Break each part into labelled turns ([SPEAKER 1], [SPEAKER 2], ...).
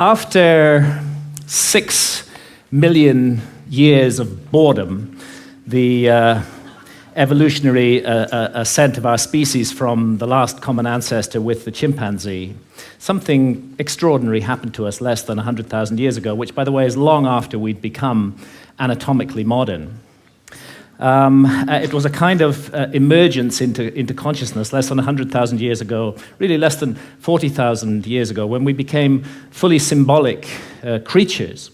[SPEAKER 1] After 6 million years of boredom, the evolutionary ascent of our species from the last common ancestor with the chimpanzee, something extraordinary happened to us less than 100,000 years ago, which, by the way, is long after we'd become anatomically modern. It was a kind of emergence into consciousness less than 100,000 years ago, really less than 40,000 years ago, when we became fully symbolic creatures.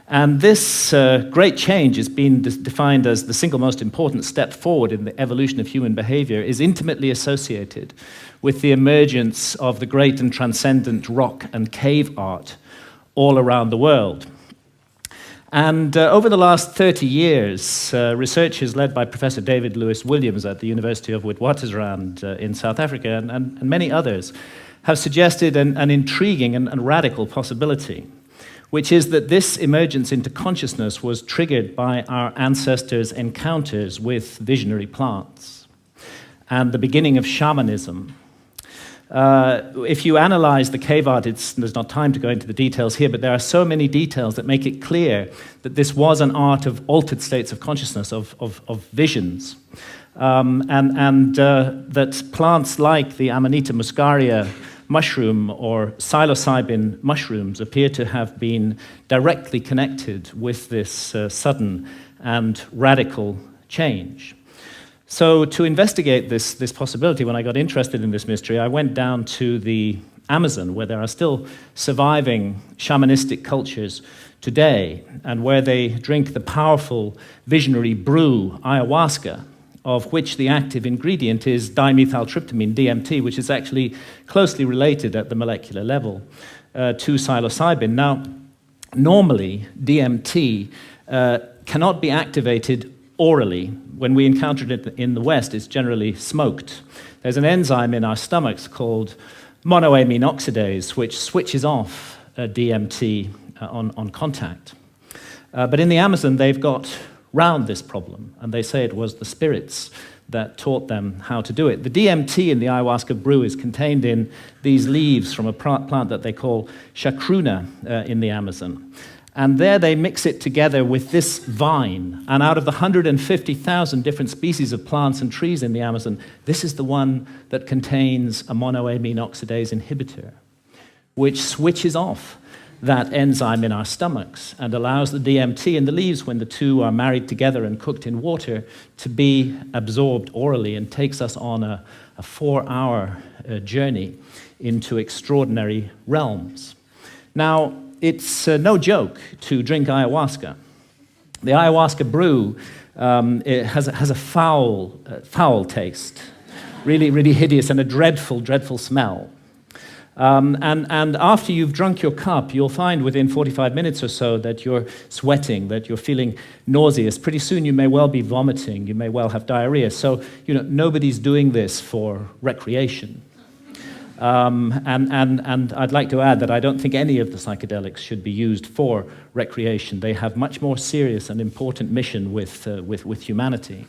[SPEAKER 1] And this great change has been defined as the single most important step forward in the evolution of human behavior, is intimately associated with the emergence of the great and transcendent rock and cave art all around the world. And over the last 30 years, researchers led by Professor David Lewis Williams at the University of Witwatersrand in South Africa and many others have suggested an intriguing and radical possibility, which is that this emergence into consciousness was triggered by our ancestors' encounters with visionary plants and the beginning of shamanism. If you analyze the cave art, there's not time to go into the details here, but there are so many details that make it clear that this was an art of altered states of consciousness, of visions, and that plants like the Amanita muscaria mushroom or psilocybin mushrooms appear to have been directly connected with this sudden and radical change. So to investigate this possibility, when I got interested in this mystery, I went down to the Amazon, where there are still surviving shamanistic cultures today, and where they drink the powerful visionary brew, ayahuasca, of which the active ingredient is dimethyltryptamine, DMT, which is actually closely related at the molecular level to psilocybin. Now, normally, DMT cannot be activated orally. When we encounter it in the West, it's generally smoked. There's an enzyme in our stomachs called monoamine oxidase, which switches off DMT on contact. But in the Amazon, they've got round this problem, and they say it was the spirits that taught them how to do it. The DMT in the ayahuasca brew is contained in these leaves from a plant that they call chacruna in the Amazon. And there they mix it together with this vine. And out of the 150,000 different species of plants and trees in the Amazon, this is the one that contains a monoamine oxidase inhibitor, which switches off that enzyme in our stomachs and allows the DMT in the leaves, when the two are married together and cooked in water, to be absorbed orally and takes us on a 4-hour journey into extraordinary realms. Now, it's no joke to drink ayahuasca. The ayahuasca brew it has a foul taste, really hideous, and a dreadful smell. And after you've drunk your cup, you'll find within 45 minutes or so that you're sweating, that you're feeling nauseous. Pretty soon you may well be vomiting, you may well have diarrhea. So, nobody's doing this for recreation. And I'd like to add that I don't think any of the psychedelics should be used for recreation. They have much more serious and important mission with humanity.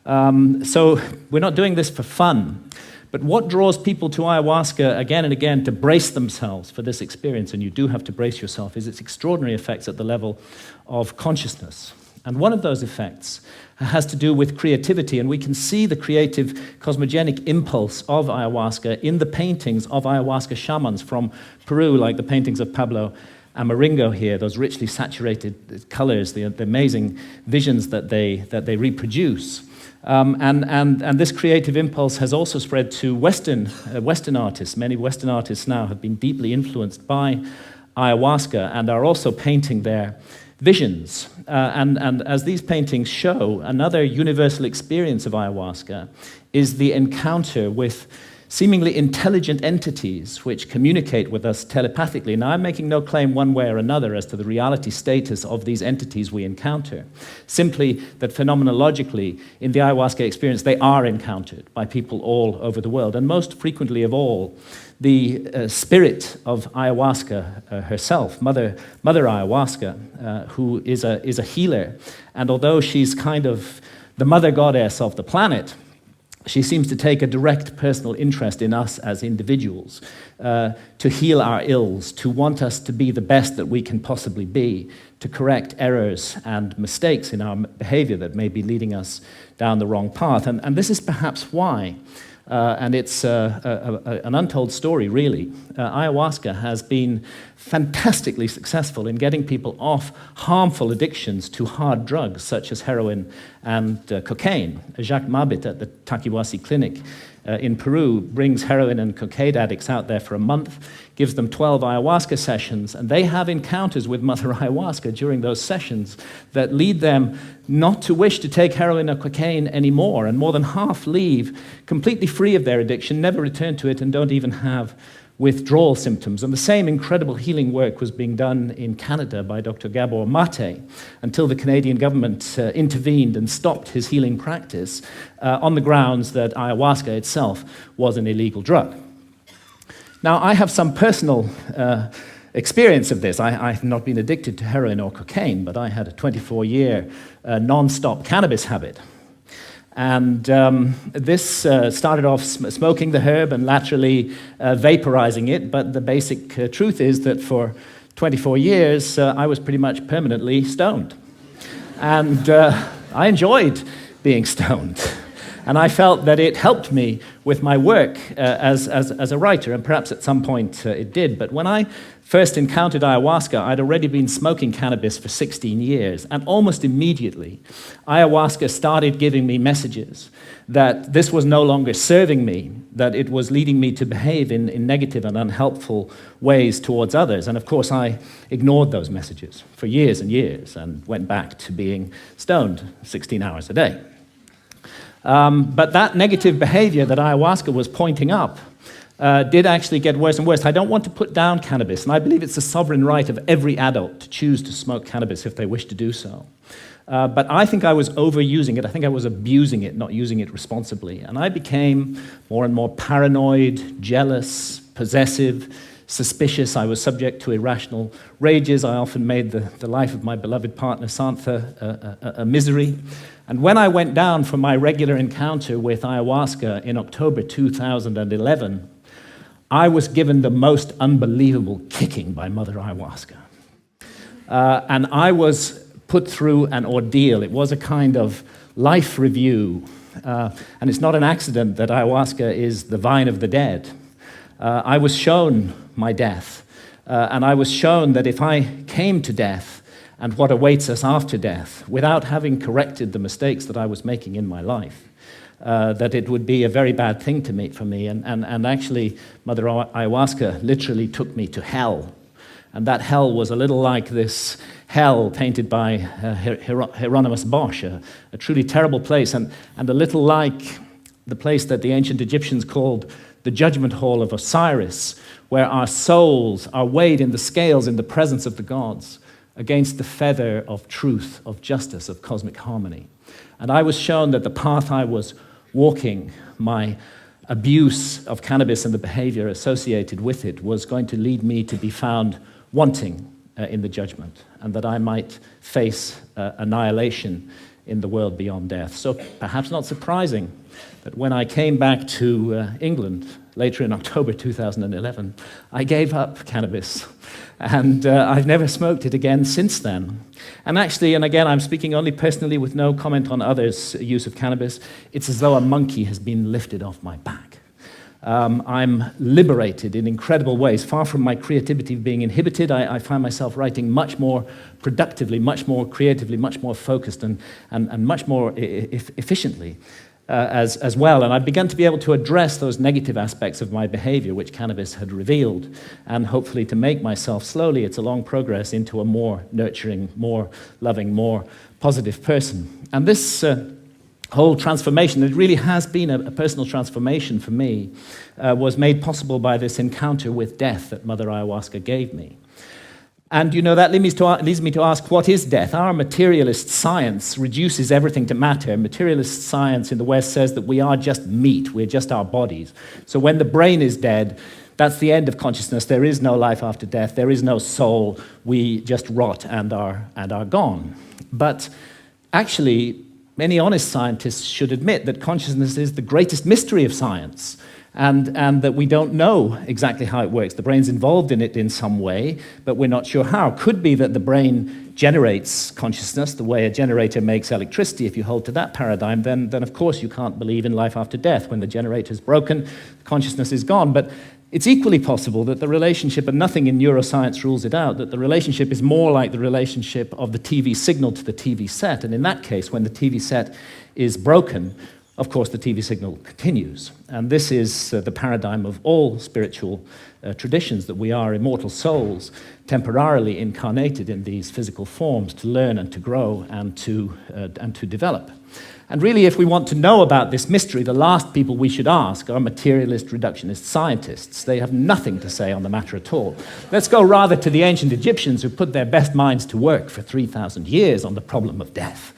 [SPEAKER 1] So we're not doing this for fun. But what draws people to ayahuasca again and again to brace themselves for this experience, and you do have to brace yourself, is its extraordinary effects at the level of consciousness. And one of those effects has to do with creativity, and we can see the creative cosmogenic impulse of ayahuasca in the paintings of ayahuasca shamans from Peru, like the paintings of Pablo Amaringo here, those richly saturated colors, the amazing visions that they reproduce. And this creative impulse has also spread to Western artists. Many Western artists now have been deeply influenced by ayahuasca and are also painting their visions. And as these paintings show, another universal experience of ayahuasca is the encounter with seemingly intelligent entities which communicate with us telepathically. Now, I'm making no claim one way or another as to the reality status of these entities we encounter, simply that phenomenologically, in the ayahuasca experience, they are encountered by people all over the world, and most frequently of all, the spirit of ayahuasca herself, Mother Ayahuasca, who is a healer, and although she's kind of the mother goddess of the planet, She seems to take a direct personal interest in us as individuals, to heal our ills, to want us to be the best that we can possibly be, to correct errors and mistakes in our behavior that may be leading us down the wrong path. And this is perhaps why, and it's an untold story, really. Ayahuasca has been fantastically successful in getting people off harmful addictions to hard drugs such as heroin and cocaine. Jacques Mabit at the Taquihuasi Clinic in Peru brings heroin and cocaine addicts out there for a month, gives them 12 ayahuasca sessions, and they have encounters with Mother Ayahuasca during those sessions that lead them not to wish to take heroin or cocaine anymore, and more than half leave completely free of their addiction, never return to it, and don't even have withdrawal symptoms. And the same incredible healing work was being done in Canada by Dr. Gabor Mate until the Canadian government intervened and stopped his healing practice on the grounds that ayahuasca itself was an illegal drug. Now, I have some personal experience of this. I have not been addicted to heroin or cocaine, but I had a 24-year non-stop cannabis habit. And this started off smoking the herb and laterally vaporizing it, but the basic truth is that for 24 years, I was pretty much permanently stoned. And I enjoyed being stoned. And I felt that it helped me with my work as a writer, and perhaps at some point it did. But when I first encountered ayahuasca, I'd already been smoking cannabis for 16 years, and almost immediately, ayahuasca started giving me messages that this was no longer serving me, that it was leading me to behave in negative and unhelpful ways towards others. And of course, I ignored those messages for years and years and went back to being stoned 16 hours a day. But that negative behavior that ayahuasca was pointing up did actually get worse and worse. I don't want to put down cannabis, and I believe it's the sovereign right of every adult to choose to smoke cannabis if they wish to do so. But I think I was overusing it. I think I was abusing it, not using it responsibly. And I became more and more paranoid, jealous, possessive, suspicious. I was subject to irrational rages. I often made the life of my beloved partner, Santha, a misery. And when I went down for my regular encounter with ayahuasca in October 2011, I was given the most unbelievable kicking by Mother Ayahuasca. And I was put through an ordeal. It was a kind of life review. And it's not an accident that ayahuasca is the vine of the dead. I was shown my death. And I was shown that if I came to death, and what awaits us after death, without having corrected the mistakes that I was making in my life, that it would be a very bad thing for me. And actually, Mother Ayahuasca literally took me to hell. And that hell was a little like this hell painted by Hieronymus Bosch, a truly terrible place, and a little like the place that the ancient Egyptians called the judgment hall of Osiris, where our souls are weighed in the scales in the presence of the gods, against the feather of truth, of justice, of cosmic harmony. And I was shown that the path I was walking, my abuse of cannabis and the behavior associated with it, was going to lead me to be found wanting in the judgment, and that I might face annihilation in the world beyond death. So perhaps not surprising that when I came back to England later in October 2011, I gave up cannabis. And I've never smoked it again since then. And actually, and again, I'm speaking only personally with no comment on others' use of cannabis, it's as though a monkey has been lifted off my back. I'm liberated in incredible ways. Far from my creativity being inhibited, I find myself writing much more productively, much more creatively, much more focused, and much more efficiently. As well, and I've begun to be able to address those negative aspects of my behavior which cannabis had revealed, and hopefully to make myself slowly, it's a long progress, into a more nurturing, more loving, more positive person. And this whole transformation, it really has been a personal transformation for me, was made possible by this encounter with death that Mother Ayahuasca gave me. And you know, that leads me to ask, what is death? Our materialist science reduces everything to matter. Materialist science in the West says that we are just meat, we're just our bodies. So when the brain is dead, that's the end of consciousness. There is no life after death, there is no soul, we just rot and are gone. But actually, many honest scientists should admit that consciousness is the greatest mystery of science, and that we don't know exactly how it works. The brain's involved in it in some way, but we're not sure how. Could be that the brain generates consciousness the way a generator makes electricity. If you hold to that paradigm, then of course you can't believe in life after death. When the generator's broken, consciousness is gone. But it's equally possible that the relationship, and nothing in neuroscience rules it out, that the relationship is more like the relationship of the TV signal to the TV set. And in that case, when the TV set is broken, of course, the TV signal continues. And this is the paradigm of all spiritual traditions, that we are immortal souls, temporarily incarnated in these physical forms to learn and to grow and to develop. And really, if we want to know about this mystery, the last people we should ask are materialist reductionist scientists. They have nothing to say on the matter at all. Let's go rather to the ancient Egyptians, who put their best minds to work for 3,000 years on the problem of death,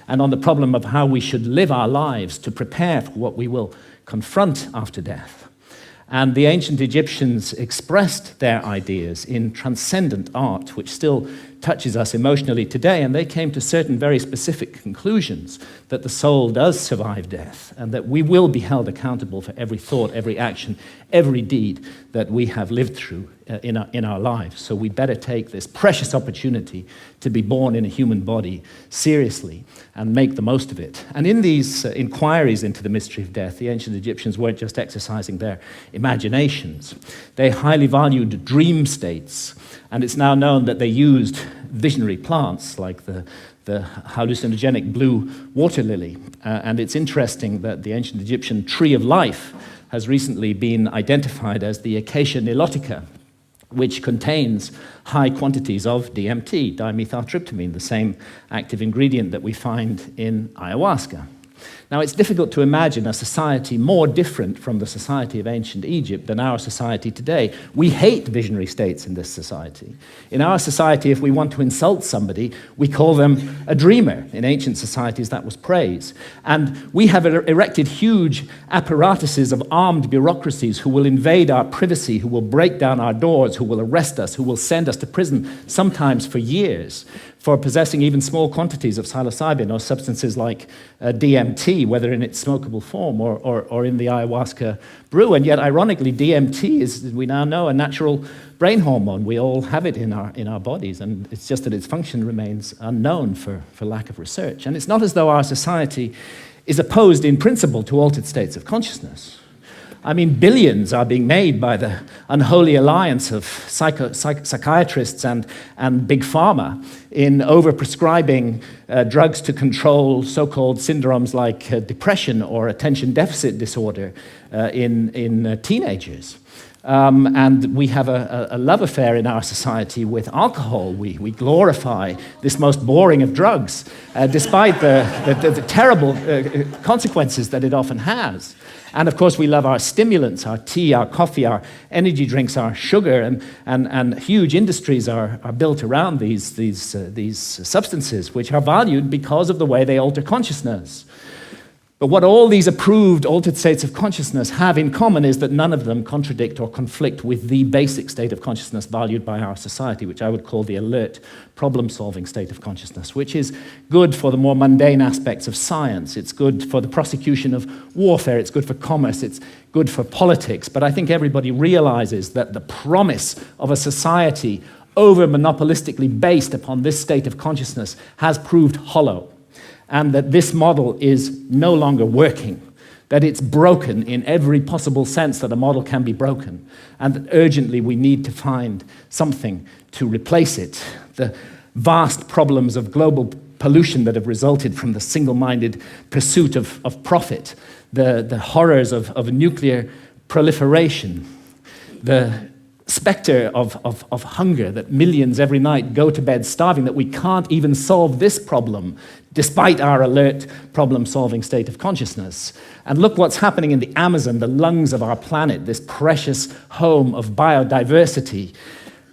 [SPEAKER 1] and on the problem of how we should live our lives to prepare for what we will confront after death. And the ancient Egyptians expressed their ideas in transcendent art, which still touches us emotionally today, and they came to certain very specific conclusions, that the soul does survive death, and that we will be held accountable for every thought, every action, every deed that we have lived through in our lives. So we better take this precious opportunity to be born in a human body seriously and make the most of it. And in these inquiries into the mystery of death, the ancient Egyptians weren't just exercising their imaginations. They highly valued dream states, and it's now known that they used visionary plants like the hallucinogenic blue water lily. And it's interesting that the ancient Egyptian tree of life has recently been identified as the Acacia nilotica, which contains high quantities of DMT, dimethyltryptamine, the same active ingredient that we find in ayahuasca. Now, it's difficult to imagine a society more different from the society of ancient Egypt than our society today. We hate visionary states in this society. In our society, if we want to insult somebody, we call them a dreamer. In ancient societies, that was praise. And we have erected huge apparatuses of armed bureaucracies who will invade our privacy, who will break down our doors, who will arrest us, who will send us to prison, sometimes for years, for possessing even small quantities of psilocybin or substances like DMT, whether in its smokable form or in the ayahuasca brew. And yet, ironically, DMT is, we now know, a natural brain hormone. We all have it in our bodies, and it's just that its function remains unknown for lack of research. And it's not as though our society is opposed in principle to altered states of consciousness. I mean, billions are being made by the unholy alliance of psychiatrists and big pharma in overprescribing drugs to control so-called syndromes like depression or attention deficit disorder in teenagers. And we have a love affair in our society with alcohol. We glorify this most boring of drugs, despite the terrible consequences that it often has. And of course, we love our stimulants, our tea, our coffee, our energy drinks, our sugar, and huge industries are built around these substances, which are valued because of the way they alter consciousness. But what all these approved altered states of consciousness have in common is that none of them contradict or conflict with the basic state of consciousness valued by our society, which I would call the alert, problem-solving state of consciousness, which is good for the more mundane aspects of science. It's good for the prosecution of warfare. It's good for commerce. It's good for politics. But I think everybody realizes that the promise of a society over-monopolistically based upon this state of consciousness has proved hollow, and that this model is no longer working, that it's broken in every possible sense that a model can be broken, and that urgently we need to find something to replace it. The vast problems of global pollution that have resulted from the single-minded pursuit of profit, the horrors of nuclear proliferation, the specter of hunger, that millions every night go to bed starving, that we can't even solve this problem despite our alert problem-solving state of consciousness. And look what's happening in the Amazon, the lungs of our planet, this precious home of biodiversity.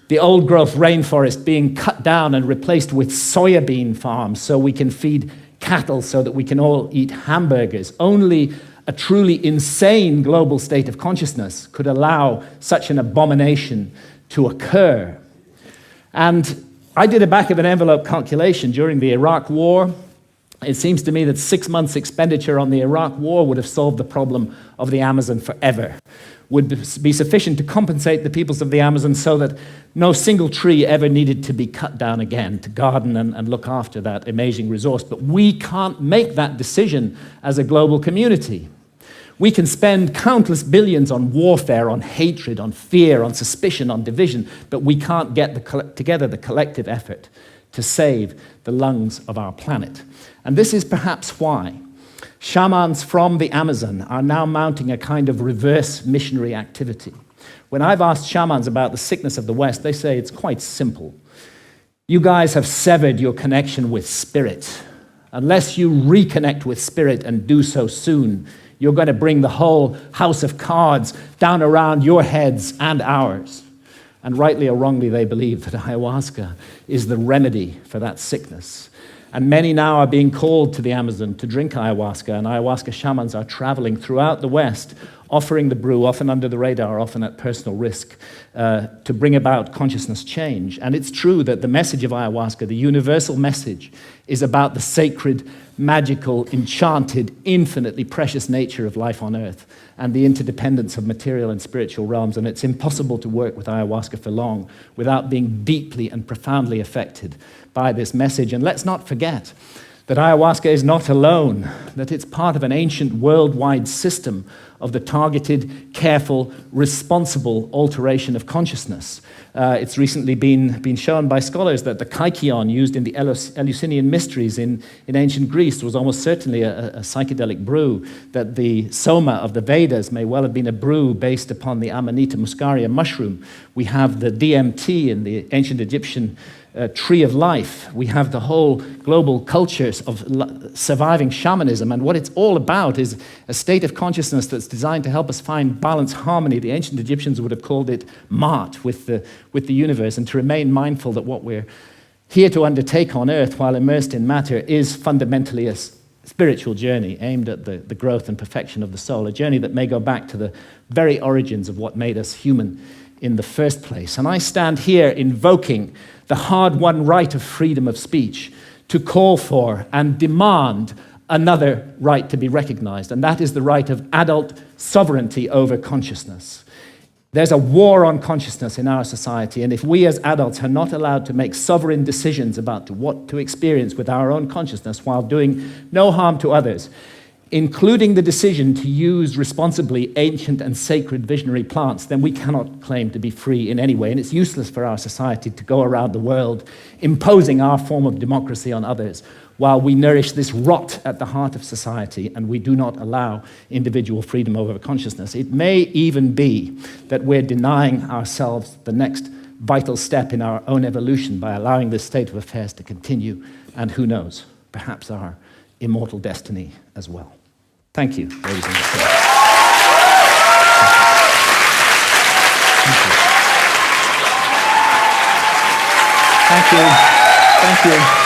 [SPEAKER 1] The old-growth rainforest being cut down and replaced with soybean farms so we can feed cattle, so that we can all eat hamburgers. Only a truly insane global state of consciousness could allow such an abomination to occur. And I did a back-of-an-envelope calculation during the Iraq War. It seems to me that 6 months' expenditure on the Iraq War would have solved the problem of the Amazon forever, would be sufficient to compensate the peoples of the Amazon so that no single tree ever needed to be cut down again to garden and look after that amazing resource. But we can't make that decision as a global community. We can spend countless billions on warfare, on hatred, on fear, on suspicion, on division, but we can't get together the collective effort to save the lungs of our planet. And this is perhaps why shamans from the Amazon are now mounting a kind of reverse missionary activity. When I've asked shamans about the sickness of the West, they say it's quite simple. You guys have severed your connection with spirit. Unless you reconnect with spirit and do so soon, you're going to bring the whole house of cards down around your heads and ours. And rightly or wrongly, they believe that ayahuasca is the remedy for that sickness. And many now are being called to the Amazon to drink ayahuasca, and ayahuasca shamans are traveling throughout the West, offering the brew, often under the radar, often at personal risk, to bring about consciousness change. And it's true that the message of ayahuasca, the universal message, is about the sacred, magical, enchanted, infinitely precious nature of life on Earth and the interdependence of material and spiritual realms. And it's impossible to work with ayahuasca for long without being deeply and profoundly affected by this message. And let's not forget that ayahuasca is not alone, that it's part of an ancient worldwide system of the targeted, careful, responsible alteration of consciousness. It's recently been shown by scholars that the kykeon used in the Eleusinian mysteries in ancient Greece was almost certainly a psychedelic brew, that the soma of the Vedas may well have been a brew based upon the Amanita muscaria mushroom. We have the DMT in the ancient Egyptian tree of life. We have the whole global cultures of surviving shamanism, and what it's all about is a state of consciousness that's designed to help us find balance, harmony. The ancient Egyptians would have called it Ma'at, with the universe, and to remain mindful that what we're here to undertake on Earth while immersed in matter is fundamentally a spiritual journey aimed at the growth and perfection of the soul, a journey that may go back to the very origins of what made us human in the first place. And I stand here invoking the hard-won right of freedom of speech to call for and demand another right to be recognized, and that is the right of adult sovereignty over consciousness. There's a war on consciousness in our society, and if we as adults are not allowed to make sovereign decisions about what to experience with our own consciousness while doing no harm to others, including the decision to use responsibly ancient and sacred visionary plants, then we cannot claim to be free in any way. And it's useless for our society to go around the world imposing our form of democracy on others while we nourish this rot at the heart of society and we do not allow individual freedom over consciousness. It may even be that we're denying ourselves the next vital step in our own evolution by allowing this state of affairs to continue, and who knows, perhaps our immortal destiny as well. Thank you, ladies and gentlemen. Thank you. Thank you.